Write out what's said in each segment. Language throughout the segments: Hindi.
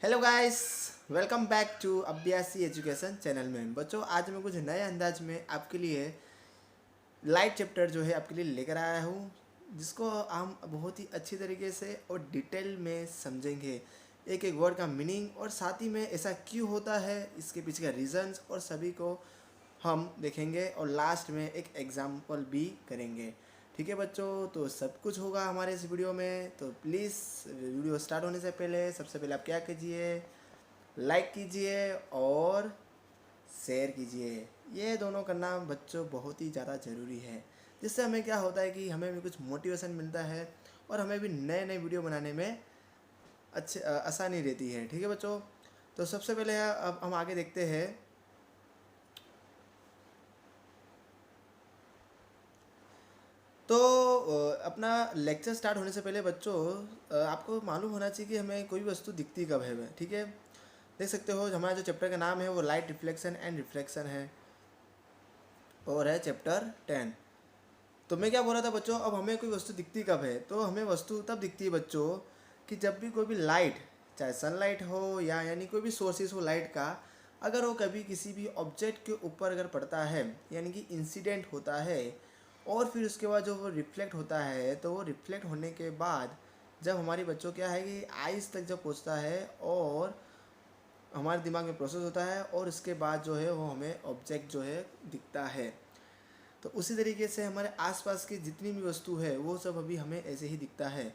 Hello guys, welcome back to Abhyasi education channel में। बच्चों, आज मैं कुछ नए अंदाज में आपके लिए लाइट चैप्टर जो है आपके लिए लेकर आया हूँ, जिसको हम बहुत ही अच्छी तरीके से और डिटेल में समझेंगे। एक एक वर्ड का मीनिंग और साथ ही में ऐसा क्यों होता है, इसके पीछे का रीजंस और सभी को हम देखेंगे और लास्ट में एक एग्जाम्पल भी करेंगे। ठीक है बच्चों, तो सब कुछ होगा हमारे इस वीडियो में। तो प्लीज़ वीडियो स्टार्ट होने से पहले सबसे पहले आप क्या कीजिए, लाइक कीजिए और शेयर कीजिए। ये दोनों करना बच्चों बहुत ही ज़्यादा ज़रूरी है, जिससे हमें क्या होता है कि हमें भी कुछ मोटिवेशन मिलता है और हमें भी नए नए वीडियो बनाने में आसानी रहती है। ठीक है बच्चों, तो सबसे पहले अब हम आगे देखते हैं। तो अपना लेक्चर स्टार्ट होने से पहले बच्चों आपको मालूम होना चाहिए कि हमें कोई भी वस्तु दिखती कब है। ठीक है, देख सकते हो हमारा जो चैप्टर का नाम है वो लाइट रिफ्लेक्शन एंड रिफ्रैक्शन है और है चैप्टर 10। तो मैं क्या बोल रहा था बच्चों, अब हमें कोई वस्तु दिखती कब है, तो हमें वस्तु तब दिखती है बच्चों कि जब भी कोई भी लाइट, चाहे सनलाइट हो या यानी कोई भी सोर्सेस हो लाइट का, अगर वो कभी किसी भी ऑब्जेक्ट के ऊपर अगर पड़ता है, यानी कि इंसिडेंट होता है और फिर उसके बाद जो वो रिफ्लेक्ट होता है, तो वो रिफ्लेक्ट होने के बाद जब हमारी बच्चों क्या है कि आइज़ तक जब पहुंचता है और हमारे दिमाग में प्रोसेस होता है और इसके बाद जो है वो हमें ऑब्जेक्ट जो है दिखता है। तो उसी तरीके से हमारे आसपास की जितनी भी वस्तु है वो सब अभी हमें ऐसे ही दिखता है।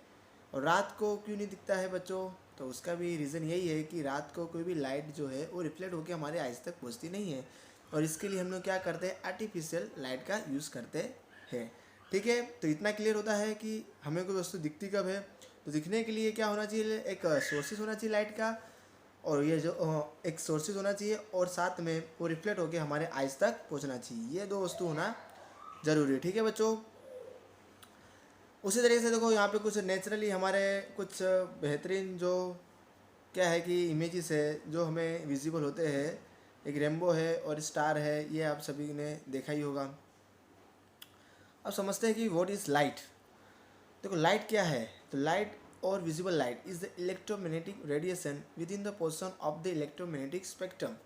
और रात को क्यों नहीं दिखता है बच्चों, तो उसका भी रीज़न यही है कि रात को कोई भी लाइट जो है वो रिफ्लेक्ट होकर हमारे आइज़ तक पहुंचती नहीं है, और इसके लिए हम लोग क्या करते हैं, आर्टिफिशियल लाइट का यूज़ करते हैं। ठीक है, तो इतना क्लियर होता है कि हमें कोई वस्तु दिखती कब है। तो दिखने के लिए क्या होना चाहिए, एक सोर्सेस होना चाहिए लाइट का, और ये जो एक सोर्सेज होना चाहिए और साथ में वो रिफ्लेक्ट होकर हमारे आइज़ तक पहुंचना चाहिए। ये दो वस्तु होना ज़रूरी है। ठीक है बच्चों, उसी तरीके से देखो यहाँ पे कुछ नेचुरली हमारे कुछ बेहतरीन जो क्या है कि इमेजेस है जो हमें विजिबल होते हैं। एक रेनबो है और स्टार है, ये आप सभी ने देखा ही होगा। अब समझते हैं कि व्हाट इज़ लाइट। देखो लाइट क्या है, तो लाइट और visible light is the electromagnetic radiation with in the portion of the electromagnetic spectrum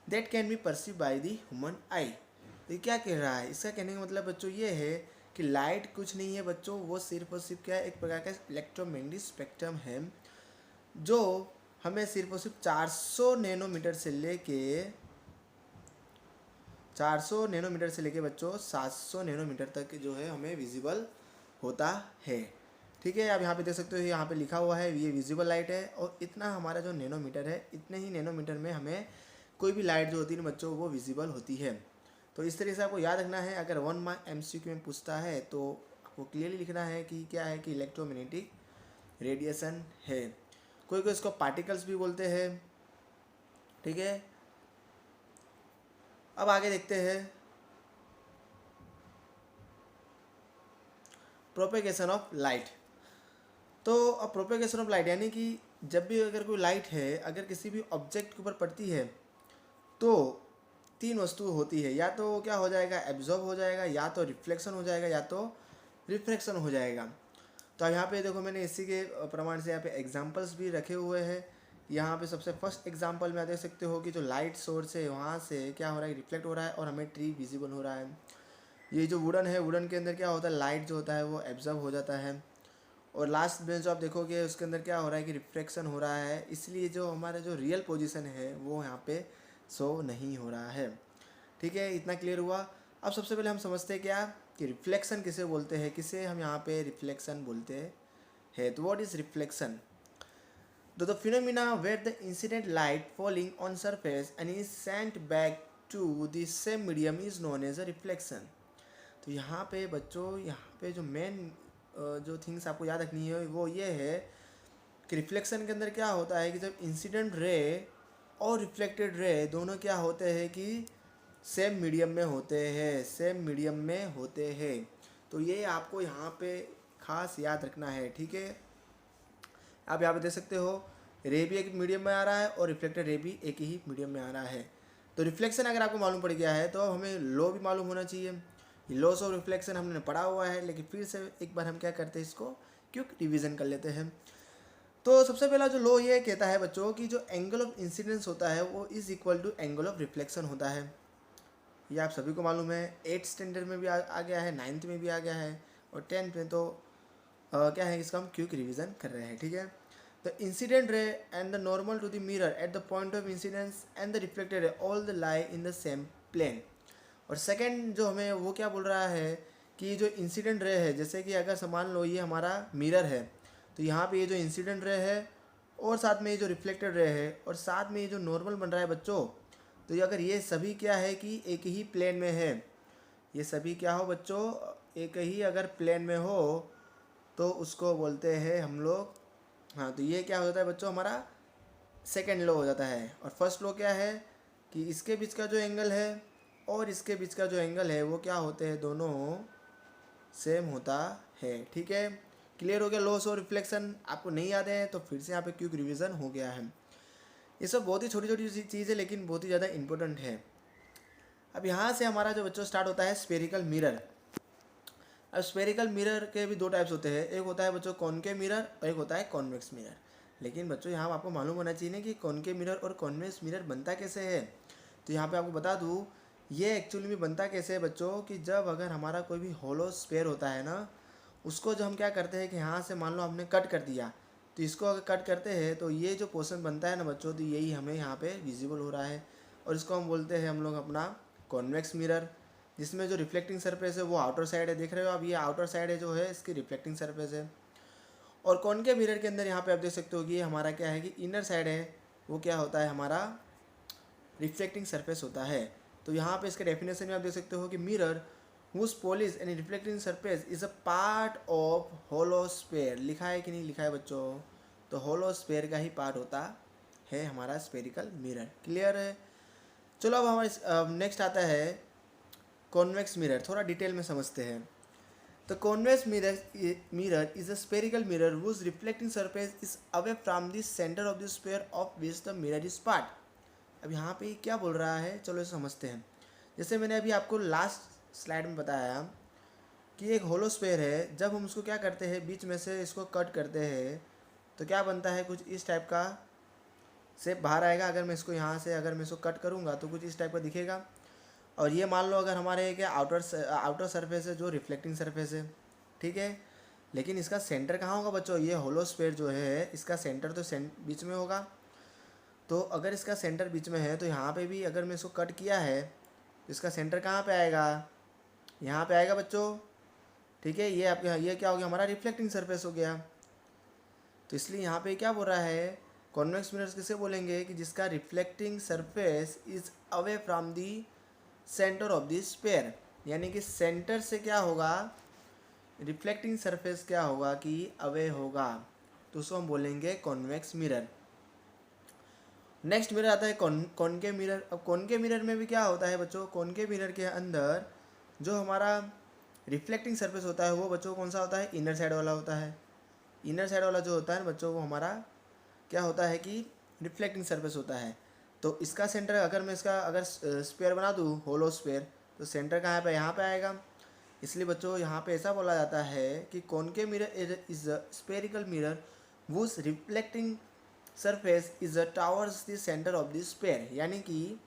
that can be perceive by the human आई। तो ये क्या कह रहा है, इसका कहने का मतलब बच्चों ये है कि लाइट कुछ नहीं है बच्चों, वो सिर्फ और सिर्फ क्या है, एक प्रकार का इलेक्ट्रोमैग्नेटिक स्पेक्ट्रम है जो हमें सिर्फ और सिर्फ 400 नैनोमीटर से लेके 400 नैनोमीटर से लेके बच्चों 700 नैनोमीटर तक जो है हमें विजिबल होता है। ठीक है, आप यहाँ पे देख सकते हो, यहाँ पे लिखा हुआ है ये विजिबल लाइट है, और इतना हमारा जो नैनोमीटर है, इतने ही नैनोमीटर में हमें कोई भी लाइट जो होती है ना बच्चों वो विजिबल होती है। तो इस तरीके से आपको याद रखना है। अगर 1 मार्क MCQ में पूछता है तो आपको क्लियरली लिखना है कि क्या है कि इलेक्ट्रोमैग्नेटिक रेडिएशन है। कोई कोई इसको पार्टिकल्स भी बोलते हैं। ठीक है, अब आगे देखते हैं प्रोपेगेशन ऑफ लाइट। तो अब प्रोपेगेशन ऑफ लाइट यानी कि जब भी अगर कोई लाइट है अगर किसी भी ऑब्जेक्ट के ऊपर पड़ती है तो तीन वस्तु होती है, या तो क्या हो जाएगा, एब्जॉर्ब हो जाएगा, या तो रिफ्लेक्शन हो जाएगा, या तो रिफ्रैक्शन हो जाएगा। तो यहाँ पे देखो मैंने इसी के प्रमाण से यहाँ पे एग्जांपल्स भी रखे हुए हैं। यहाँ पे सबसे फर्स्ट एग्जांपल में आप देख सकते हो कि जो लाइट सोर्स है वहाँ से क्या हो रहा है, रिफ्लेक्ट हो रहा है और हमें ट्री विजिबल हो रहा है। ये जो वुडन है, वुडन के अंदर क्या होता है, लाइट जो होता है वो एब्जॉर्ब हो जाता है। और लास्ट में जो आप देखोगे उसके अंदर क्या हो रहा है कि रिफ्रैक्शन हो रहा है, इसलिए जो हमारा जो रियल पोजीशन है वो यहाँ पे शो नहीं हो रहा है। ठीक है, इतना क्लियर हुआ। अब सबसे पहले हम समझते हैं क्या कि रिफ्लेक्शन किसे बोलते हैं, किसे हम यहाँ पे रिफ्लेक्शन बोलते हैं। तो what is reflection, the phenomena where the incident light falling on surface and is sent back to the same medium is known as a reflection. तो यहाँ पे बच्चों, यहाँ पे जो मेन जो थिंग्स आपको याद रखनी है वो ये है कि रिफ्लेक्शन के अंदर क्या होता है कि जब इंसिडेंट रे और रिफ्लेक्टेड रे दोनों क्या होते हैं कि सेम मीडियम में होते हैं, सेम मीडियम में होते हैं। तो ये आपको यहाँ पे खास याद रखना है। ठीक है, आप यहाँ पे देख सकते हो रे भी एक मीडियम में आ रहा है और रिफ्लेक्टेड रे भी एक ही मीडियम में आ रहा है। तो रिफ्लेक्शन अगर आपको मालूम पड़ गया है तो हमें लॉ भी मालूम होना चाहिए। लॉस ऑफ रिफ्लेक्शन हमने पढ़ा हुआ है, लेकिन फिर से एक बार हम क्या करते हैं, इसको क्विक रिवीजन कर लेते हैं। तो सबसे पहला जो लॉ ये कहता है बच्चों कि जो एंगल ऑफ इंसिडेंस होता है वो is equal to angle of reflection होता है। ये आप सभी को मालूम है, 8th स्टैंडर्ड में भी आ गया है, 9th में भी आ गया है, और 10th में तो क्या है, इसका हम क्विक रिवीजन कर रहे हैं, ठीक है। The incident ray and the normal to the mirror at the point of incidence and the reflected ray all the lie in the same plane. और सेकंड जो हमें वो क्या बोल रहा है कि जो इंसिडेंट रे है, जैसे कि अगर मान लो ये हमारा मिरर है, तो यहाँ पे ये जो इंसिडेंट रे है और साथ में ये जो रिफ्लेक्टेड रे है और साथ में ये जो नॉर्मल बन रहा है बच्चों, तो ये अगर ये सभी क्या है कि एक ही प्लेन में है, ये सभी क्या हो बच्चों, एक ही अगर प्लेन में हो तो उसको बोलते हैं हम लोग, हाँ, तो ये क्या होता है बच्चों, हमारा सेकेंड लॉ हो जाता है। और फर्स्ट लॉ क्या है कि इसके बीच का जो एंगल है और इसके बीच का जो एंगल है वो क्या होते हैं, दोनों सेम होता है, ठीक है। क्लियर हो गया लॉस और रिफ्लेक्शन, आपको नहीं याद है तो फिर से यहाँ पे क्विक रिवीजन हो गया है। ये सब बहुत ही छोटी छोटी चीज़ है लेकिन बहुत ही ज़्यादा इंपॉर्टेंट है। अब यहाँ से हमारा जो बच्चों स्टार्ट होता है स्फेरिकल मिरर। अब स्फेरिकल मिरर के भी दो टाइप्स होते हैं, एक होता है बच्चों कॉनकेव मिरर और एक होता है कॉन्वेक्स मिरर। लेकिन बच्चों यहाँ आपको मालूम होना चाहिए ना कि कॉनकेव मिरर और कॉन्वेक्स मिरर बनता कैसे है। तो यहाँ पे आपको बता दूँ, ये एक्चुअली में बनता कैसे है बच्चों कि जब अगर हमारा कोई भी होलो स्फेयर होता है ना, उसको जो हम क्या करते हैं कि यहाँ से मान लो हमने कट कर दिया, तो इसको अगर कट करते हैं तो ये जो पोर्शन बनता है ना बच्चों, तो यही हमें यहाँ पे विजिबल हो रहा है, और इसको हम बोलते हैं हम लोग अपना कॉन्वेक्स मिरर, जिसमें जो रिफ्लेक्टिंग सरफेस है वो आउटर साइड है, देख रहे हो आप, ये आउटर साइड है जो है इसकी रिफ्लेक्टिंग सरफेस है। और कॉनकेव मिरर के अंदर यहाँ पे आप देख सकते हो कि ये हमारा क्या है कि इनर साइड है, वो क्या होता है, हमारा रिफ्लेक्टिंग सरफेस होता है। तो यहाँ पे इसके डेफिनेशन में आप देख सकते हो कि mirror whose polish and reflecting surface is a part of hollow sphere, लिखा है कि नहीं लिखा है बच्चों, तो होलोस्फेयर का ही पार्ट होता है हमारा स्फेरिकल मिरर। क्लियर है। चलो अब हमारे नेक्स्ट आता है कॉन्वेक्स मिरर, थोड़ा डिटेल में समझते हैं। तो convex mirror is a spherical mirror whose reflecting surface is away from the centre of the sphere of which the mirror is part. अब यहाँ पे क्या बोल रहा है, चलो इसे समझते हैं। जैसे मैंने अभी आपको लास्ट स्लाइड में बताया कि एक होलो स्फेयर है, जब हम उसको क्या करते हैं, बीच में से इसको कट करते हैं तो क्या बनता है, कुछ इस टाइप का शेप बाहर आएगा। अगर मैं इसको यहाँ से अगर मैं इसको कट करूँगा तो कुछ इस टाइप का दिखेगा। और ये मान लो अगर हमारे एक आउटर सरफेस है जो रिफ्लेक्टिंग सरफेस है, ठीक है। लेकिन इसका सेंटर कहाँ होगा बच्चों, ये होलो स्फेयर जो है इसका सेंटर तो बीच में होगा। तो अगर इसका सेंटर बीच में है तो यहाँ पे भी अगर मैं इसको कट किया है तो इसका सेंटर कहाँ पे आएगा, यहाँ पे आएगा बच्चों, ठीक है। ये आपके ये क्या हो गया, हमारा रिफ्लेक्टिंग सरफेस हो गया। तो इसलिए यहाँ पे क्या बोल रहा है, कॉन्वेक्स मिरर्स किसे बोलेंगे कि जिसका reflecting surface is away from the centre of the sphere, यानी कि सेंटर से क्या होगा, रिफ्लेक्टिंग सरफेस क्या होगा कि अवे होगा, तो उसको हम बोलेंगे कॉन्वेक्स मिरर। नेक्स्ट मिरर आता है कॉनकेव मिरर। अब कॉनकेव मिरर में भी क्या होता है बच्चों, कॉनकेव मिरर के अंदर जो हमारा रिफ्लेक्टिंग सरफेस होता है वो बच्चों कौन सा होता है, इनर साइड वाला होता है। इनर साइड वाला जो होता है बच्चों वो हमारा क्या होता है कि रिफ्लेक्टिंग सरफेस होता है। तो इसका सेंटर अगर मैं इसका अगर स्पेयर बना दूँ होलो स्पेयर, तो सेंटर कहाँ पे, यहाँ पे आएगा। इसलिए बच्चों यहाँ पे ऐसा बोला जाता है कि concave mirror is a spherical mirror whose reflecting surface is towards the centre of the sphere, यानी कि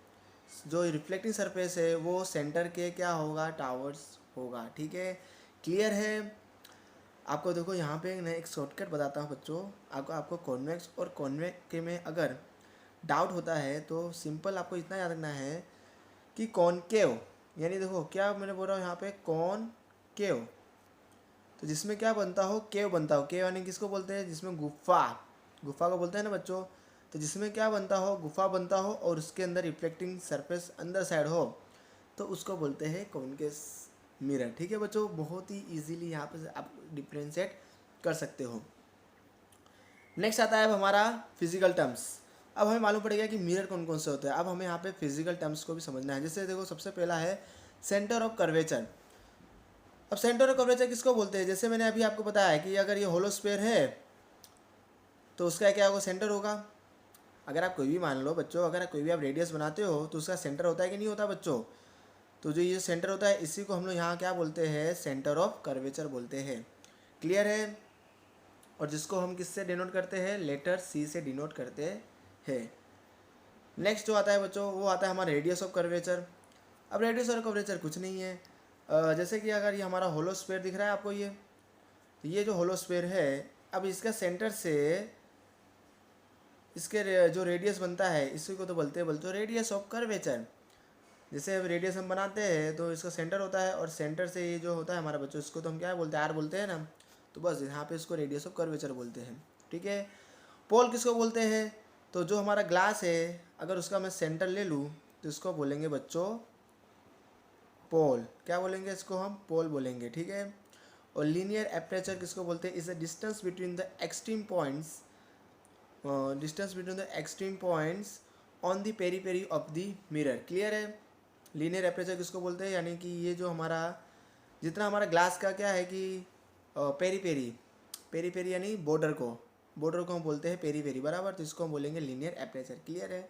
जो रिफ्लेक्टिंग सरफेस है वो सेंटर के क्या होगा, टावर्स होगा, ठीक है। क्लियर है। आपको देखो यहाँ पे मैं एक शॉर्टकट बताता हूँ बच्चों, आपको कॉन्वेक्स और कॉन्वेक्स के में अगर डाउट होता है तो सिंपल आपको इतना याद रखना है कि कॉनकेव, यानी देखो क्या मैंने बोल रहा हूँ यहाँ पे कॉनकेव, तो जिसमें क्या बनता हो, केव बनता हो। केव यानी किसको बोलते हैं, जिसमें गुफा, गुफा को बोलते हैं ना बच्चों। तो जिसमें क्या बनता हो, गुफा बनता हो और उसके अंदर रिफ्लेक्टिंग सरफेस अंदर साइड हो, तो उसको बोलते हैं कॉन्केव मिरर, ठीक है बच्चों। बहुत ही इजीली यहाँ पे आप डिफ्रेंशिएट कर सकते हो। नेक्स्ट आता है अब हमारा फिजिकल टर्म्स। अब हमें मालूम पड़ेगा कि मिरर कौन कौन से होते हैं। अब हमें यहाँ पे फिजिकल टर्म्स को भी समझना है। जैसे देखो सबसे पहला है सेंटर ऑफ कर्वेचर। अब सेंटर ऑफ कर्वेचर किसको बोलते हैं, जैसे मैंने अभी आपको बताया कि अगर ये होलो स्फेयर है तो उसका क्या होगा, सेंटर होगा। अगर आप कोई भी मान लो बच्चों, अगर कोई भी आप रेडियस बनाते हो तो उसका सेंटर होता है कि नहीं होता बच्चों, तो जो ये सेंटर होता है इसी को हम लोग यहाँ क्या बोलते हैं, सेंटर ऑफ कर्वेचर बोलते हैं। क्लियर है। और जिसको हम किससे डिनोट करते हैं, लेटर सी से डिनोट करते हैं। नेक्स्ट जो आता है बच्चों वो आता है हमारा रेडियस ऑफ कर्वेचर। अब रेडियस ऑफ कर्वेचर कुछ नहीं है, जैसे कि अगर ये हमारा होलोस्फीयर दिख रहा है आपको, ये जो होलोस्फीयर है, अब इसका सेंटर से इसके जो रेडियस बनता है इसी को तो बोलते हैं रेडियस ऑफ कर्वेचर। जैसे अब रेडियस हम बनाते हैं तो इसका सेंटर होता है, और सेंटर से ये जो होता है हमारा बच्चों, इसको तो हम क्या बोलते हैं, आर बोलते हैं ना, तो बस यहाँ पे इसको रेडियस ऑफ कर्वेचर बोलते हैं। ठीक है, पोल किसको बोलते हैं, तो जो हमारा ग्लास है अगर उसका मैं सेंटर ले लूँ तो इसको बोलेंगे बच्चों पोल। क्या बोलेंगे इसको, हम पोल बोलेंगे। ठीक है, और लीनियर एपरेचर किसको बोलते हैं, is the distance between the extreme points, on the peri peri of the mirror. Clear है, लीनियर एपरेचर किसको बोलते हैं, यानी कि ये जो हमारा जितना हमारा ग्लास का क्या है कि पेरीपेरी यानी बॉर्डर को हम बोलते हैं पेरीपेरी, बराबर, तो इसको हम बोलेंगे लीनियर एपरेचर। क्लियर है।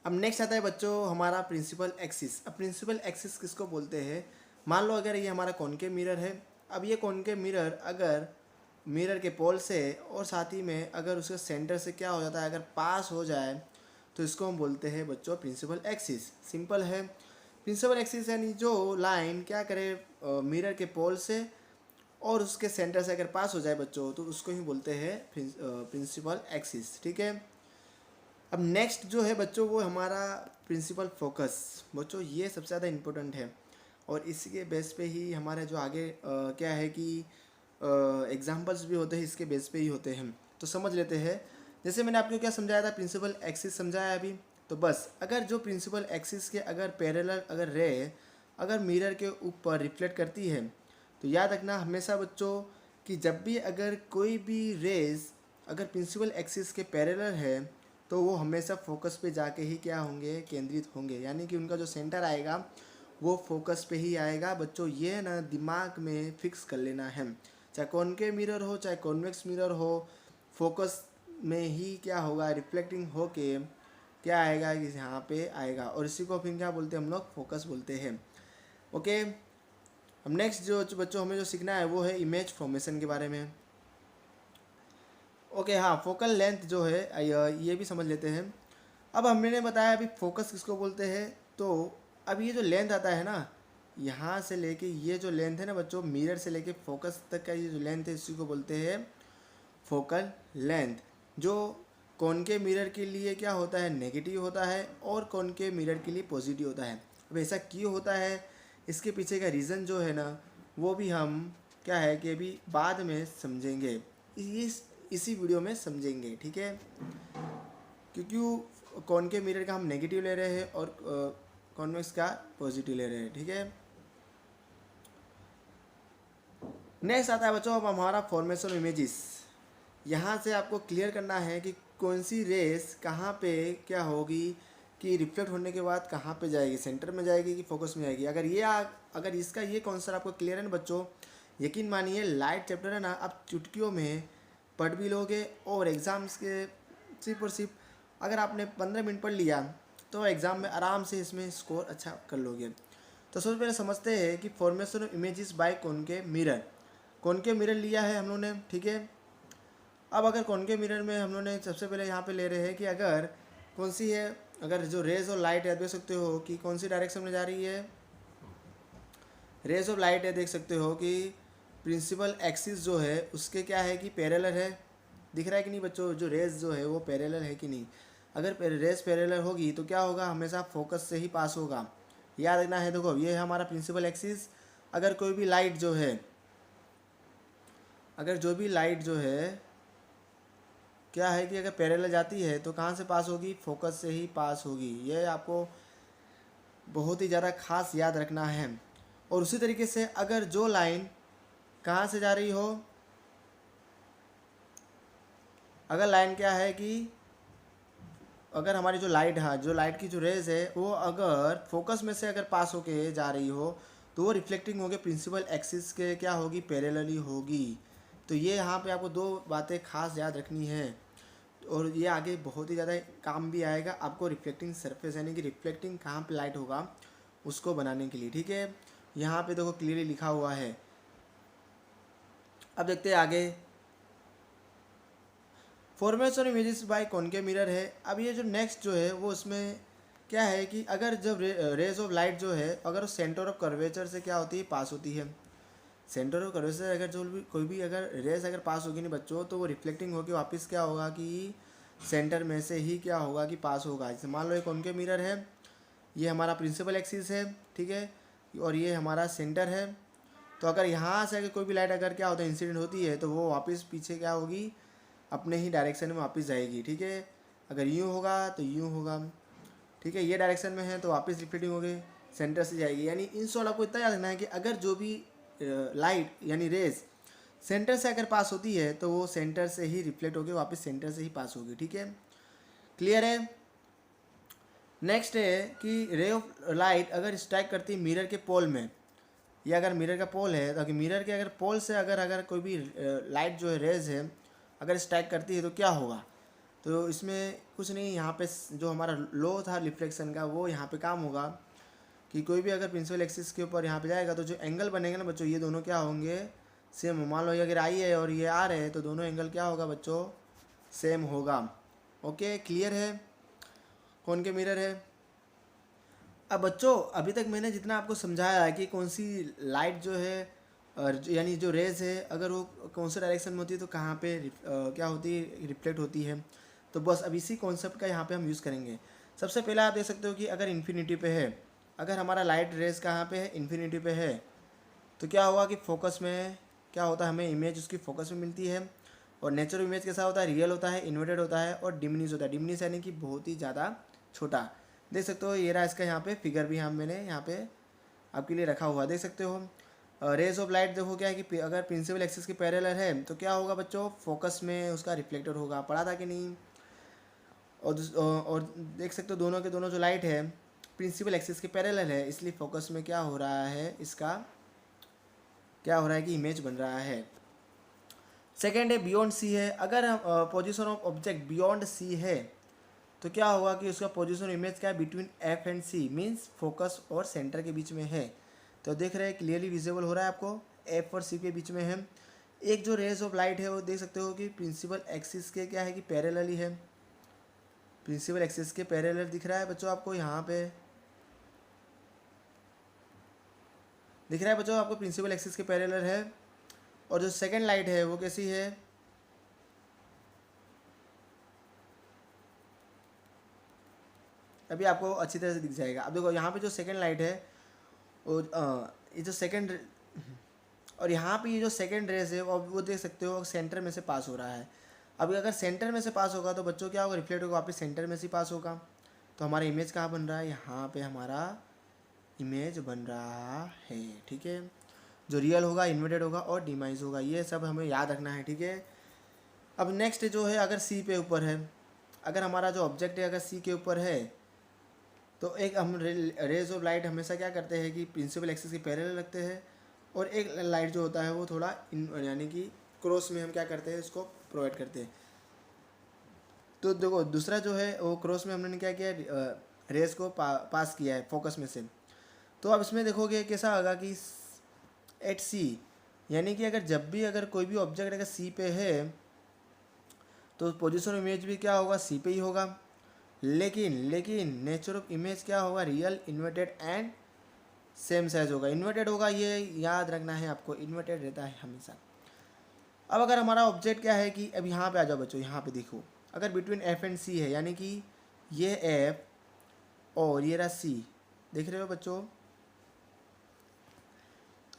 अब नेक्स्ट आता है बच्चों हमारा प्रिंसिपल एक्सिस। अब प्रिंसिपल एक्सिस किसको बोलते हैं, मान लो अगर ये हमारा कॉनकेव मिरर है, अब ये कॉनकेव मिरर अगर मिरर के पोल से और साथ ही में अगर उसके सेंटर से क्या हो जाता है, अगर पास हो जाए तो इसको हम बोलते हैं बच्चों प्रिंसिपल एक्सिस। सिंपल है, प्रिंसिपल एक्सिस यानी जो लाइन क्या करे मिरर के पोल से और उसके सेंटर से अगर पास हो जाए बच्चों तो उसको ही बोलते हैं प्रिंसिपल एक्सिस। ठीक है, अब नेक्स्ट जो है बच्चों वो हमारा प्रिंसिपल फोकस। बच्चों ये सबसे ज़्यादा इम्पोर्टेंट है और इसके बेस पे ही हमारे जो आगे क्या है कि एग्जाम्पल्स भी होते हैं इसके बेस पे ही होते हैं। तो समझ लेते हैं, जैसे मैंने आपको क्या समझाया था, प्रिंसिपल एक्सिस समझाया अभी, तो बस अगर जो प्रिंसिपल एक्सिस के अगर पैरेलल अगर रे अगर मिरर के ऊपर रिफ्लेक्ट करती है तो याद रखना हमेशा बच्चों कि जब भी अगर कोई भी रेज अगर प्रिंसिपल एक्सिस के पैरेलल है तो वो हमेशा फोकस पे जाके ही क्या होंगे, केंद्रित होंगे, यानी कि उनका जो सेंटर आएगा वो फोकस पे ही आएगा। बच्चों ये ना दिमाग में फिक्स कर लेना है, चाहे कॉनकेव मिरर हो चाहे कॉन्वेक्स मिरर हो, फोकस में ही क्या होगा, रिफ्लेक्टिंग होके क्या आएगा कि यहाँ पे आएगा, और इसी को फिर क्या बोलते हैं हम लोग, फोकस बोलते हैं। ओके, अब नेक्स्ट जो बच्चों हमें जो सीखना है वो है इमेज फॉर्मेशन के बारे में। ओके हाँ, फोकल लेंथ जो है ये भी समझ लेते हैं। अब हमने बताया अभी फोकस किसको बोलते हैं, तो अब ये जो लेंथ आता है ना, यहाँ से लेके ये जो लेंथ है ना बच्चों, मिरर से लेके फोकस तक का ये जो लेंथ है इसी को बोलते हैं फोकल लेंथ। जो कॉनकेव मिरर के लिए क्या होता है, नेगेटिव होता है, और कॉनकेव मिरर के लिए पॉजिटिव होता है। अब ऐसा क्यों होता है, इसके पीछे का रीज़न जो है ना वो भी हम क्या है कि अभी बाद में समझेंगे, इसी वीडियो में समझेंगे। ठीक है, क्योंकि कॉनकेव मिरर का हम नेगेटिव ले रहे हैं और कॉन्वेक्स का पॉजिटिव ले रहे हैं। ठीक है, नेक्स्ट आता है बच्चों अब हमारा फॉर्मेशन इमेजेस। यहाँ से आपको क्लियर करना है कि कौन सी रेस कहाँ पे क्या होगी कि रिफ्लेक्ट होने के बाद कहाँ पे जाएगी, सेंटर में जाएगी कि फोकस में जाएगी। अगर इसका ये कॉन्सेप्ट आपको क्लियर है ना बच्चों, यकीन मानिए लाइट चैप्टर है ना आप चुटकियों में पढ़ भी लोगे, और एग्ज़ाम्स के सिर्फ और सिर्फ अगर आपने 15 मिनट पढ़ लिया तो एग्ज़ाम में आराम से इसमें स्कोर अच्छा कर लोगे। तो सबसे पहले समझते हैं कि formation of images bye concave mirror. Concave mirror लिया है हम लोगों ने, ठीक है। अब अगर कॉनकेव मिरर में हम लोगों ने सबसे पहले यहाँ पे ले रहे हैं कि अगर कौन सी है, अगर जो रेज और लाइट है देख सकते हो कि कौन सी डायरेक्शन में जा रही है, रेज ऑफ लाइट है, देख सकते हो कि प्रिंसिपल एक्सिस जो है उसके क्या है कि पैरेलल है। दिख रहा है कि नहीं बच्चों, जो रेज जो है वो पैरेलल है कि नहीं। अगर रेज पैरेलल होगी तो क्या होगा, हमेशा फोकस से ही पास होगा, याद रखना है। देखो ये है हमारा प्रिंसिपल एक्सिस। अगर कोई भी लाइट जो है, अगर जो भी लाइट जो है क्या है कि अगर पैरेलल जाती है तो कहाँ से पास होगी, फोकस से ही पास होगी। ये आपको बहुत ही ज़्यादा खास याद रखना है। और उसी तरीके से अगर जो लाइन कहाँ से जा रही हो, अगर लाइन क्या है कि अगर हमारी जो लाइट है, जो लाइट की जो रेज है वो अगर फोकस में से अगर पास होके जा रही हो तो वो रिफ्लेक्टिंग होके प्रिंसिपल एक्सिस के क्या होगी, पैरेलली होगी। तो ये यहाँ पे आपको दो बातें खास याद रखनी है, और ये आगे बहुत ही ज़्यादा काम भी आएगा आपको रिफ्लेक्टिंग सरफेस यानी कि रिफ्लेक्टिंग कहाँ पे लाइट होगा उसको बनाने के लिए। ठीक है, यहाँ पे देखो क्लियरली लिखा हुआ है अब देखते हैं आगे। Formation images bye concave mirror है। अब ये जो नेक्स्ट जो है वो उसमें क्या है कि अगर जब रेज ऑफ लाइट जो है अगर सेंटर ऑफ कर्वेचर से क्या होती है, पास होती है। सेंटर ऑफ कर्वेचर से अगर जो भी कोई भी अगर रेज अगर पास होगी नहीं बच्चों, तो वो रिफ्लेक्टिंग होकर वापस क्या होगा कि सेंटर में से ही क्या होगा कि पास होगा। जैसे मान लो एक कॉनकेव मिरर है, ये हमारा प्रिंसिपल एक्सिस है, ठीक है, और ये हमारा सेंटर है। तो अगर यहाँ से अगर कोई भी लाइट अगर क्या होता है इंसिडेंट होती है, तो वो वापस पीछे क्या होगी, अपने ही डायरेक्शन में वापस जाएगी, ठीक है। अगर यूँ होगा तो यूँ होगा, ठीक है, ये डायरेक्शन में है तो वापस रिफ्लेक्टिंग होगी सेंटर से जाएगी। यानी इन शॉर्ट आपको इतना याद रखना है कि अगर जो भी लाइट यानी रेज सेंटर से अगर पास होती है तो वो सेंटर से ही रिफ्लेक्ट होकर वापस सेंटर से ही पास होगी, ठीक है, क्लियर है। नेक्स्ट है कि रे ऑफ लाइट अगर स्ट्राइक करती है मिरर के पोल में, या अगर मिरर का पोल है तो मिरर के अगर पोल से अगर कोई भी लाइट जो है रेज है अगर स्ट्राइक करती है तो क्या होगा। तो इसमें कुछ नहीं, यहाँ पे जो हमारा लो था रिफ्लेक्शन का वो यहाँ पे काम होगा कि कोई भी अगर प्रिंसिपल एक्सिस के ऊपर यहाँ पे जाएगा तो जो एंगल बनेगा ना बच्चों, ये दोनों क्या होंगे, सेम। मान लो ये अगर आई है और ये आर है तो दोनों एंगल क्या होगा बच्चों, सेम होगा। ओके, क्लियर है, कौन के मिरर है। अब बच्चों अभी तक मैंने जितना आपको समझाया है कि कौन सी लाइट जो है और यानी जो रेज है अगर वो कौन से डायरेक्शन में होती है तो कहाँ पे क्या होती है, रिफ्लेक्ट होती है। तो बस अब इसी कॉन्सेप्ट का यहाँ पे हम यूज़ करेंगे। सबसे पहले आप देख सकते हो कि अगर इन्फिनिटी पे है, अगर हमारा लाइट रेज कहाँ पे है, इन्फिनिटी पे है, तो क्या होगा कि फोकस में क्या होता है, हमें इमेज उसकी फोकस में मिलती है। और नेचुरल इमेज कैसा होता है, रियल होता है, इन्वर्टेड होता है और डिमिनिश होता है। डिमिनिश यानी कि बहुत ही ज़्यादा छोटा। देख सकते हो ये रहा इसका यहाँ पे फिगर भी मैंने यहाँ पे आपके लिए रखा हुआ, देख सकते हो। रेज ऑफ लाइट देखो क्या है कि अगर प्रिंसिपल एक्सिस के पैरेलल है तो क्या होगा बच्चों, फोकस में उसका रिफ्लेक्टर होगा, पढ़ा था कि नहीं। और देख सकते हो दोनों के दोनों जो लाइट है प्रिंसिपल एक्सिस के पैरेलल है, इसलिए फोकस में क्या हो रहा है, इसका क्या हो रहा है कि इमेज बन रहा है। सेकेंड है बियॉन्ड सी है। अगर position of object beyond C है तो क्या होगा कि उसका पोजीशन इमेज क्या है, between F and C, means focus और सेंटर के बीच में है। तो देख रहे हैं क्लियरली विजिबल हो रहा है आपको, एफ और सी के बीच में है। एक जो रेज ऑफ लाइट है वो देख सकते हो कि प्रिंसिपल एक्सिस के क्या है कि पैरेलल ही है, प्रिंसिपल एक्सिस के पैरेलल दिख रहा है बच्चों आपको, यहाँ पे दिख रहा है बच्चों आपको, प्रिंसिपल एक्सिस के पैरेलल है। और जो सेकेंड लाइट है वो कैसी है, अभी आपको अच्छी तरह से दिख जाएगा। अब देखो यहाँ पे जो सेकेंड लाइट है और ये जो सेकेंड और यहाँ पे ये जो सेकेंड रेस है वो देख सकते हो सेंटर में से पास हो रहा है। अभी अगर सेंटर में से पास होगा तो बच्चों क्या होगा, रिफ्लेक्ट होगा वापस सेंटर में से पास होगा। तो हमारा इमेज कहाँ बन रहा है, यहाँ पे हमारा इमेज बन रहा है, ठीक है। जो रियल होगा, इन्वर्टेड होगा और डिमाइज होगा, ये सब हमें याद रखना है, ठीक है। अब नेक्स्ट जो है अगर सी पे ऊपर है, अगर हमारा जो ऑब्जेक्ट है अगर सी के ऊपर है तो एक हम रेज ऑफ लाइट हमेशा क्या करते हैं कि प्रिंसिपल एक्सिस के पैरेलल रखते हैं और एक लाइट जो होता है वो थोड़ा यानी कि क्रॉस में हम क्या करते हैं इसको प्रोवाइड करते हैं। तो देखो दूसरा जो है वो क्रॉस में हमने क्या किया, रेज को पास किया है फोकस में से। तो अब इसमें देखोगे कैसा होगा कि एट सी, यानी कि अगर जब भी अगर कोई भी ऑब्जेक्ट अगर सी पे है तो पोजीशन इमेज भी क्या होगा, सी पे ही होगा। लेकिन नेचर ऑफ इमेज क्या होगा, real, inverted and same size होगा। इन्वर्टेड होगा, ये याद रखना है आपको, इन्वर्टेड रहता है हमेशा। अब अगर हमारा ऑब्जेक्ट क्या है कि अब यहाँ पे आ जाओ बच्चों, यहाँ पे देखो अगर बिटवीन एफ एंड सी है, यानी कि ये एफ और ये रहा सी, देख रहे हो बच्चों।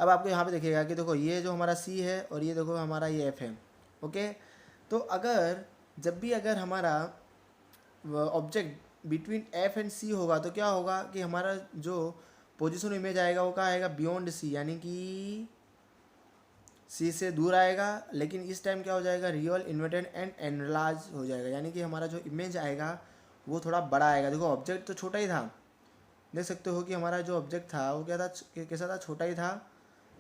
अब आपको यहाँ पे देखिएगा कि देखो ये जो हमारा सी है और ये देखो हमारा ये एफ है, ओके। तो अगर जब भी अगर हमारा ऑब्जेक्ट बिटवीन एफ एंड सी होगा तो क्या होगा कि हमारा जो पोजीशन इमेज आएगा वो क्या आएगा, बियॉन्ड सी, यानी कि सी से दूर आएगा। लेकिन इस टाइम क्या हो जाएगा, रियल, इन्वर्टेड एंड एनलार्ज हो जाएगा, यानी कि हमारा जो इमेज आएगा वो थोड़ा बड़ा आएगा। देखो ऑब्जेक्ट तो छोटा ही था, देख सकते हो कि हमारा जो ऑब्जेक्ट था वो क्या था, कैसा था, छोटा ही था।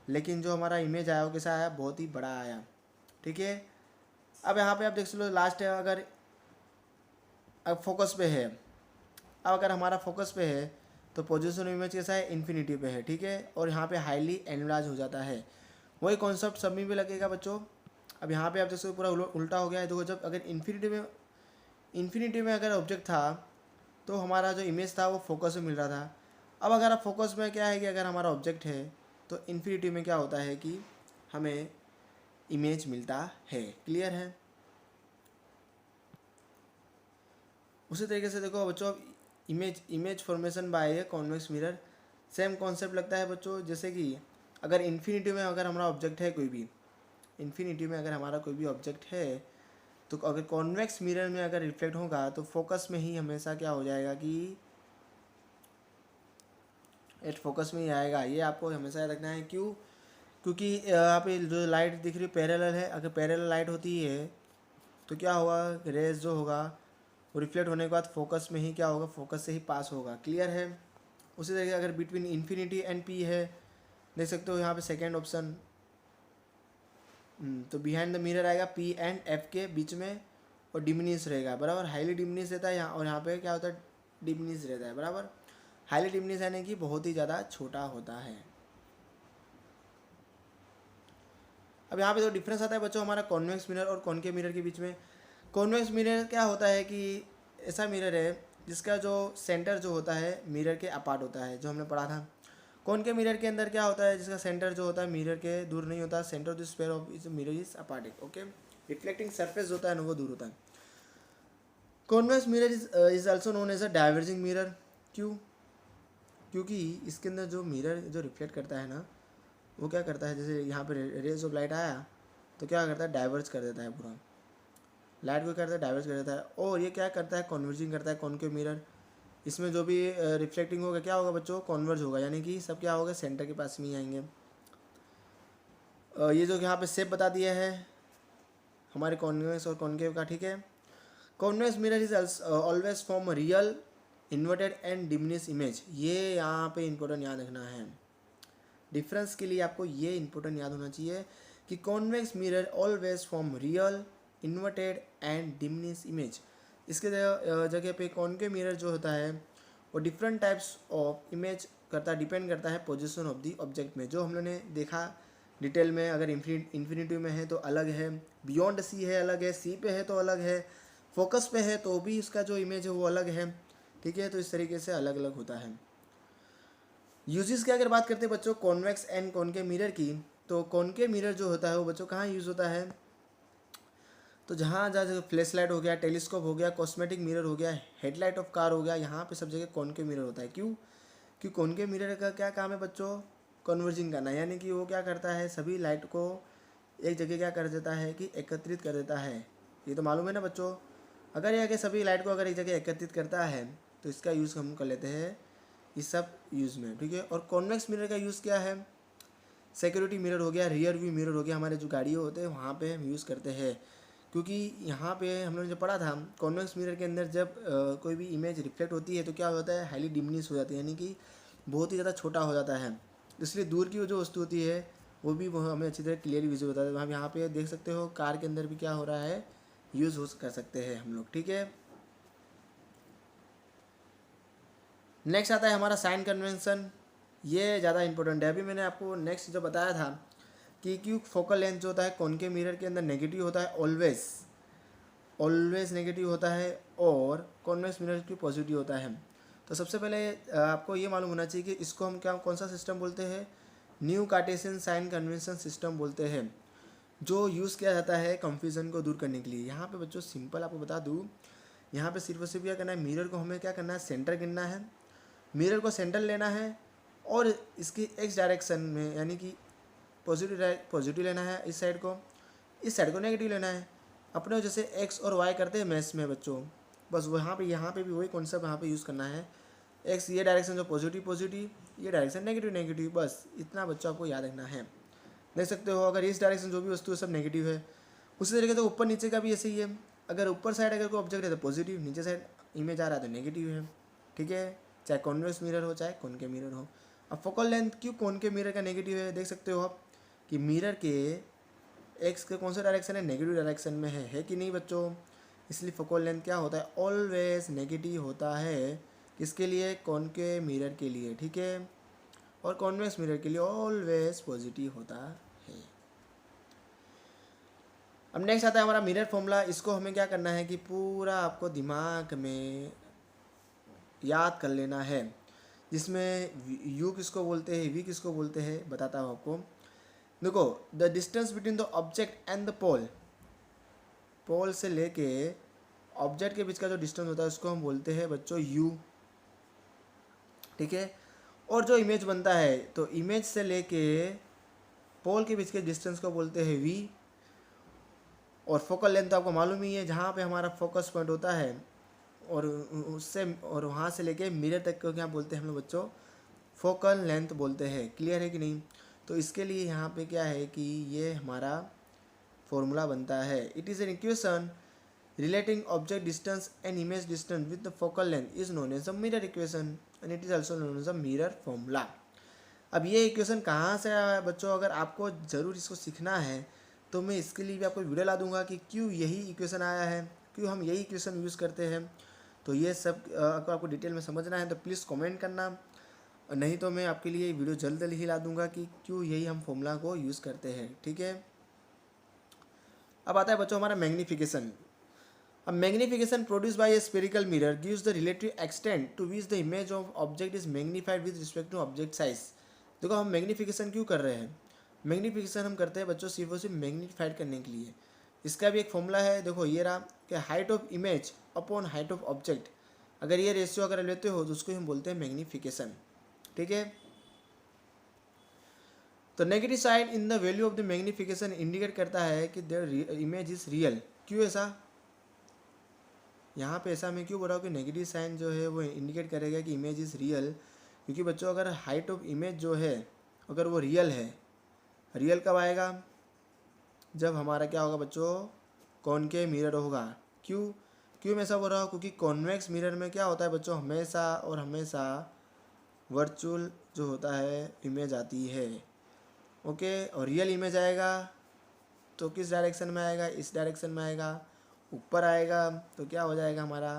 लेकिन जो हमारा इमेज आया वो कैसा आया, बहुत ही बड़ा आया, ठीक है। अब यहाँ पे आप देख लो लास्ट है, अगर अब फोकस पे है, अब अगर हमारा फोकस पे है तो पोजीशन इमेज कैसा है, इन्फिनिटी पे है, ठीक है। और यहाँ पे हाईली एनलार्ज हो जाता है। वही कॉन्सेप्ट सब में भी लगेगा बच्चों। अब यहाँ पे आप जैसे पूरा उल्टा हो गया है। देखो जब अगर इन्फिनिटी में अगर ऑब्जेक्ट था तो हमारा जो इमेज था वो फोकस में मिल रहा था। अब अगर आप फोकस में क्या है कि अगर हमारा ऑब्जेक्ट है तो इन्फिनिटी में क्या होता है कि हमें इमेज मिलता है। क्लियर है। उसी तरीके से देखो बच्चों, अब image formation by a convex mirror, same concept लगता है बच्चों। जैसे कि अगर इन्फिनिटी में अगर हमारा ऑब्जेक्ट है कोई भी, इन्फिनिटी में अगर हमारा कोई भी ऑब्जेक्ट है तो अगर कॉन्वेक्स मिरर में अगर रिफ्लेक्ट होगा तो फोकस में ही हमेशा क्या हो जाएगा कि एट फोकस में ही आएगा। ये आपको हमेशा याद रखना है। क्यों? क्योंकि यहाँ पे जो लाइट दिख रही है पैरेलल है। अगर पैरेलल लाइट होती है तो क्या होगा, रेज जो होगा वो रिफ्लेक्ट होने के बाद फोकस में ही क्या होगा, फोकस से ही पास होगा। क्लियर है। उसी तरीके अगर बिटवीन इन्फिनिटी एंड पी है, देख सकते हो यहाँ पे सेकेंड ऑप्शन, तो बिहाइंड द मिरर आएगा पी एंड एफ के बीच में और डिमिनिश रहेगा बराबर। हाईली डिमिनिश रहता है यहाँ, और यहाँ पे क्या होता है, डिमिनिश रहता है बराबर। हाईली डिमिनिश यानी कि बहुत ही ज़्यादा छोटा होता है। अब यहाँ पे जो डिफरेंस आता है बच्चों हमारा कॉन्वेक्स मिरर और कॉनकेव मिरर के बीच में। कॉन्वेक्स मिरर क्या होता है कि ऐसा मिरर है जिसका जो सेंटर जो होता है मिरर के अपार्ट होता है, जो हमने पढ़ा था। कॉनकेव मिरर के अंदर क्या होता है, जिसका सेंटर जो होता है मिरर के दूर नहीं होता, centre of the sphere of this mirror is apart. Okay, reflecting surface जो होता है ना वो दूर होता है। Convex mirror is also known as a diverging mirror. क्यों? क्योंकि इसके अंदर जो मिरर जो रिफ्लेक्ट करता है ना वो क्या करता है, जैसे यहाँ पे रेज ऑफ लाइट आया तो क्या करता है, डाइवर्ज कर देता है पूरा लाइट को, क्या करता है डाइवर्ज कर देता है। और ये क्या करता है, कन्वर्जिंग करता है कॉनकेव मिरर। इसमें जो भी रिफ्लेक्टिंग होगा क्या होगा बच्चों, कॉन्वर्ज होगा, यानी कि सब क्या होगा, सेंटर के पास में ही आएंगे। ये जो यहाँ पे शेप बता दिया है हमारे कॉन्वेक्स और कॉनकेव का, ठीक है। Convex mirror is always form real inverted and diminish image. ये यहाँ पे इंपॉर्टेंट याद रखना है। डिफरेंस के लिए आपको ये इंपॉर्टेंट याद होना चाहिए कि convex mirror always form real inverted and diminish image. इसके जगह पे कॉनकेव मिरर जो होता है वो डिफरेंट टाइप्स ऑफ इमेज करता, डिपेंड करता है पोजीशन ऑफ द ऑब्जेक्ट में। जो हम लोगों ने देखा डिटेल में, अगर इन्फिनिटी में है तो अलग है, बियॉन्ड सी है अलग है, सी पे है तो अलग है, फोकस पे है तो भी इसका जो इमेज है वो अलग है। ठीक है, तो इस तरीके से अलग अलग होता है। यूजेस की अगर बात करते हैं बच्चों कॉन्वेक्स एंड कॉनकेव मिरर की, तो कॉनकेव मिरर जो होता है वो बच्चों कहाँ यूज़ होता है, तो जहाँ जहाँ फ्लैश लाइट हो गया, टेलीस्कोप हो गया, कॉस्मेटिक मिरर हो गया, हेडलाइट ऑफ कार हो गया, यहाँ पे सब जगह कॉनकेव मिरर होता है। क्यों? क्योंकि कॉनकेव मिरर का क्या काम है बच्चों, कन्वर्जिंग करना, यानी कि वो क्या करता है, सभी लाइट को एक जगह क्या कर देता है कि एकत्रित कर देता है। ये तो मालूम है ना बच्चों। अगर ये सभी लाइट को अगर एक जगह एकत्रित करता है तो इसका यूज़ हम कर लेते हैं इस सब यूज़ में। ठीक है, और कॉन्वेक्स मिरर का यूज़ क्या है, सिक्योरिटी मिरर हो गया, रियर व्यू मिरर हो गया, हमारे जो गाड़ी होते हैं वहाँ पे हम यूज़ करते हैं। क्योंकि यहाँ पे हम लोगों ने जो पढ़ा था कॉन्वेक्स मिरर के अंदर जब कोई भी इमेज रिफ्लेक्ट होती है तो क्या होता है, हाईली डिमिनिश हो जाती है, यानी कि बहुत ही ज़्यादा छोटा हो जाता है। इसलिए दूर की जो वस्तु होती है वो भी वो हमें अच्छी तरह क्लियरली विजिबल होता है। हम यहाँ पे देख सकते हो कार के अंदर भी क्या हो रहा है, यूज़ हो कर सकते हैं हम लोग। ठीक है, नेक्स्ट आता है हमारा साइन कन्वेंशन। ये ज़्यादा इंपॉर्टेंट है। अभी मैंने आपको नेक्स्ट जो बताया था कि क्यों फोकल लेंथ जो होता है कॉनकेव मिरर के अंदर नेगेटिव होता है, ऑलवेज नेगेटिव होता है, और कॉन्वेक्स मिरर की पॉजिटिव होता है। तो सबसे पहले आपको ये मालूम होना चाहिए कि इसको हम क्या कौन सा सिस्टम बोलते हैं, new Cartesian sign convention system बोलते हैं, जो यूज़ किया जाता है कंफ्यूजन को दूर करने के लिए। यहाँ पे बच्चों सिंपल आपको बता दूँ, यहाँ पे सिर्फ और सिर्फ क्या करना है, मिरर को हमें क्या करना है, सेंटर गिनना है, मिरर को सेंटर लेना है और इसकी एक्स डायरेक्शन में, यानी कि पॉजिटिव लेना है इस साइड को नेगेटिव लेना है। अपने जैसे एक्स और वाई करते हैं मैथ्स में बच्चों, बस वहाँ पे यहाँ पे भी वही कॉन्सेप्ट यहाँ पे यूज़ करना है। एक्स ये डायरेक्शन जो पॉजिटिव, ये डायरेक्शन नेगेटिव, बस इतना बच्चों आपको याद रखना है। देख सकते हो अगर इस डायरेक्शन जो भी वस्तु है सब नेगेटिव है। उसी तरीके से ऊपर नीचे का भी ऐसे ही है। अगर ऊपर साइड अगर कोई ऑब्जेक्ट है तो पॉजिटिव, नीचे साइड इमेज आ रहा है तो नेगेटिव है। ठीक है, चाहे कॉन्वेक्स मिरर हो चाहे कॉनकेव मिरर हो। अब फोकल लेंथ क्यों कॉनकेव मिरर का नेगेटिव है, देख सकते हो आप कि मिरर के एक्स के कौन सा डायरेक्शन है, नेगेटिव डायरेक्शन में है कि नहीं बच्चों। इसलिए फोकल लेंथ क्या होता है, ऑलवेज नेगेटिव होता है। किसके लिए, कॉनकेव मिरर के लिए। ठीक है, और कॉन्वेक्स मिरर के लिए ऑलवेज पॉजिटिव होता है। अब नेक्स्ट आता है हमारा मिरर फॉर्मूला। इसको हमें क्या करना है कि पूरा आपको दिमाग में याद कर लेना है, जिसमें यू किसको बोलते हैं, वी किसको बोलते हैं, बताता हूँ आपको। देखो, the distance between the object and the pole, pole से लेके ऑब्जेक्ट के बीच का जो डिस्टेंस होता है उसको हम बोलते हैं बच्चों यू, ठीक है। और जो इमेज बनता है, तो इमेज से लेके पोल के बीच के डिस्टेंस को बोलते हैं वी। और फोकल लेंथ तो आपको मालूम ही है, जहाँ पे हमारा फोकस पॉइंट होता है और उससे और वहाँ से लेके मिरर तक को क्या बोलते हैं हम लोग बच्चों, फोकल लेंथ बोलते हैं। क्लियर है कि नहीं? तो इसके लिए यहाँ पे क्या है कि ये हमारा फॉर्मूला बनता है। It is an equation relating object distance and image distance with the focal length is known as a mirror equation and it is also known as a mirror formula. अब ये इक्वेशन कहाँ से आया है बच्चों? अगर आपको ज़रूर इसको सीखना है तो मैं इसके लिए भी आपको वीडियो ला दूंगा कि क्यों यही इक्वेशन आया है, क्यों हम यही इक्वेशन यूज़ करते हैं। तो ये सब अगर आपको डिटेल में समझना है तो प्लीज़ कमेंट करना, और नहीं तो मैं आपके लिए वीडियो जल्द ही ला दूंगा कि क्यों यही हम फॉर्मूला को यूज़ करते हैं, ठीक है। अब आता है बच्चों हमारा मैग्नीफिकेशन। अब magnification produce by a spherical mirror gives the relative extent to which the image of object is magnified with respect to object size. देखो, हम मैग्नीफिकेशन क्यों कर रहे हैं? मैग्नीफिकेशन हम करते हैं बच्चों सिर्फ और सिर्फ मैग्नीफाइड करने के लिए। इसका भी एक फॉर्मूला है, देखो ये रहा कि height of image upon height of object. अगर ये रेशियो अगर लेते हो तो उसको हम बोलते हैं मैग्नीफिकेशन, ठीक है। तो negative sign in the value of the magnification indicate करता है कि देयर इमेज इज रियल। क्यों ऐसा? यहाँ पे ऐसा मैं क्यों बोल रहा हूँ कि नेगेटिव साइन जो है वो इंडिकेट करेगा कि इमेज इज़ रियल? क्योंकि बच्चों अगर हाइट ऑफ इमेज जो है अगर वो रियल है, रियल कब आएगा? जब हमारा क्या होगा बच्चों, कॉनकेव मिरर होगा। क्यों क्यों मैं ऐसा बोल रहा हूँ? क्योंकि कॉन्वेक्स मिरर में क्या होता है बच्चों, हमेशा और हमेशा वर्चुअल जो होता है इमेज आती है, ओके। और रियल इमेज आएगा तो किस डायरेक्शन में आएगा? इस डायरेक्शन में आएगा। ऊपर आएगा तो क्या हो जाएगा हमारा,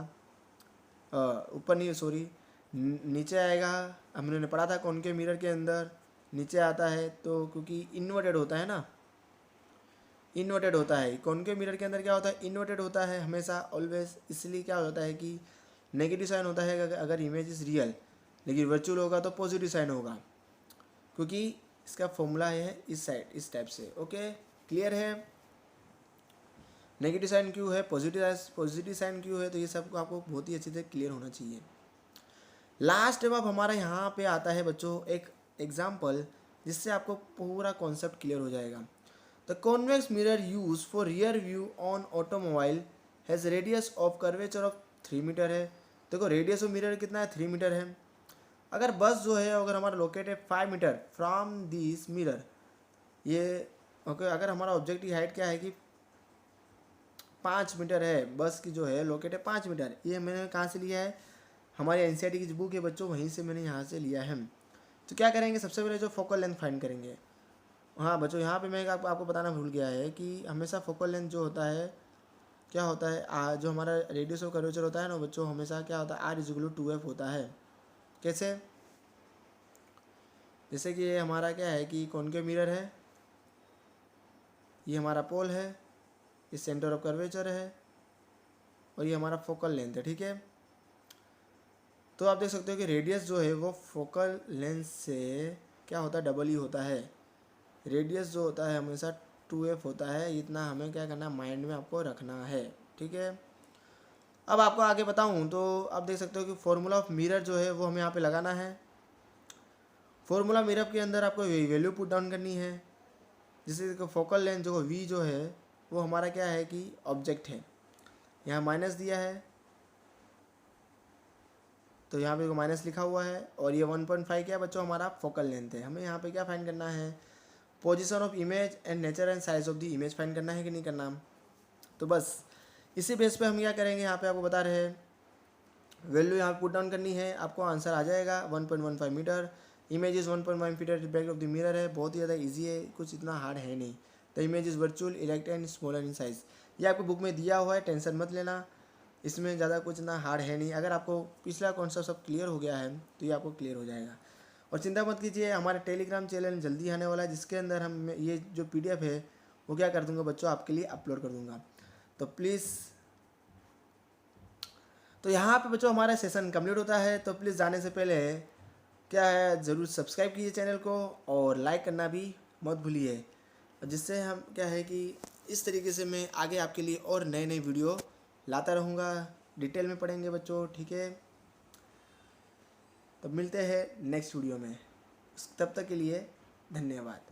ऊपर नहीं सॉरी नीचे आएगा। हमने पढ़ा था कॉनकेव मिरर के अंदर नीचे आता है, तो क्योंकि इन्वर्टेड होता है ना, इन्वर्टेड होता है कॉनकेव मिरर के अंदर, क्या होता है इन्वर्टेड होता है हमेशा ऑलवेज। इसलिए क्या होता है कि नेगेटिव साइन होता है अगर इमेज इज़ रियल, लेकिन वर्चुअल होगा तो पॉजिटिव साइन होगा, क्योंकि इसका फॉर्मूला है इस साइड इस टाइप से, ओके। क्लियर है? नेगेटिव साइन क्यों है, पॉजिटिव साइन क्यों है, तो ये सब आपको बहुत ही अच्छे से क्लियर होना चाहिए। लास्ट अब हमारा यहाँ पे आता है बच्चों एक एग्जाम्पल, जिससे आपको पूरा कॉन्सेप्ट क्लियर हो जाएगा। The convex mirror use for rear view on automobile has radius of curvature of 3 metre है। देखो, रेडियस ऑफ मिरर कितना है? 3 मीटर है। अगर बस जो है अगर हमारा लोकेट है 5 मीटर फ्रॉम दिस मिरर, ये ओके, अगर हमारा ऑब्जेक्ट की हाइट क्या है कि 5 मीटर है, बस की जो है लोकेट है 5 मीटर। ये मैंने कहाँ से लिया है? हमारे एनसीईआरटी की जो बुक है बच्चों, वहीं से मैंने यहाँ से लिया है। तो क्या करेंगे, सबसे पहले जो फोकल लेंथ फाइंड करेंगे। हाँ बच्चों, यहाँ पे मैं आपको बताना भूल गया है कि हमेशा फोकल लेंथ जो होता है क्या होता है, जो हमारा रेडियस ऑफ कर्वेचर होता है ना बच्चों, हमेशा क्या होता है R=2F होता है। कैसे? जैसे कि ये हमारा क्या है कि कॉनकेव मिरर है, ये हमारा पोल है, ये सेंटर ऑफ कर्वेचर है, और ये हमारा फोकल लेंथ है, ठीक है। तो आप देख सकते हो कि रेडियस जो है वो फोकल लेंथ से क्या होता है, डबल ही होता है। रेडियस जो होता है हमेशा 2F होता है। इतना हमें क्या करना है, माइंड में आपको रखना है, ठीक है। अब आपको आगे बताऊं तो आप देख सकते हो कि फॉर्मूला ऑफ मिरर जो है वो हमें यहाँ पे लगाना है। फॉर्मूला मिरर के अंदर आपको वैल्यू पुट डाउन करनी है। जैसे फोकल लेंथ जो V जो है वो हमारा क्या है कि ऑब्जेक्ट है, यहाँ माइनस दिया है तो यहाँ पे माइनस लिखा हुआ है, और ये 1.5 क्या है बच्चों, हमारा फोकल लेंथ है। हमें यहाँ पे क्या फाइंड करना है, position of image and nature and size of the image find करना है कि नहीं करना। तो बस इसी बेस पे हम क्या करेंगे, यहाँ पे आपको बता रहे हैं वैल्यू यहाँ पुट डाउन करनी है, आपको आंसर आ जाएगा 1.15 metre. Image is 1.1 metre back of the mirror है, बहुत ही ज़्यादा ईजी है, कुछ इतना हार्ड है नहीं। The image is virtual erect and smaller in size. ये आपको बुक में दिया हुआ है, टेंशन मत लेना, इसमें ज़्यादा कुछ ना हार्ड है नहीं। अगर आपको पिछला कॉन्सेप्ट सब क्लियर हो गया है तो ये आपको क्लियर हो जाएगा। और चिंता मत कीजिए, हमारे टेलीग्राम चैनल जल्दी आने वाला है, जिसके अंदर हम ये जो PDF है वो क्या कर दूंगा बच्चों, आपके लिए अपलोड कर दूंगा। तो प्लीज़, तो यहाँ पे बच्चों हमारा सेशन कंप्लीट होता है। तो प्लीज़ जाने से पहले क्या है, ज़रूर सब्सक्राइब कीजिए चैनल को और लाइक करना भी मत भूलिए, जिससे हम क्या है कि इस तरीके से मैं आगे आपके लिए और नए नए वीडियो लाता रहूँगा। डिटेल में पढ़ेंगे बच्चों, ठीक है। तो मिलते हैं नेक्स्ट वीडियो में, तब तक के लिए धन्यवाद।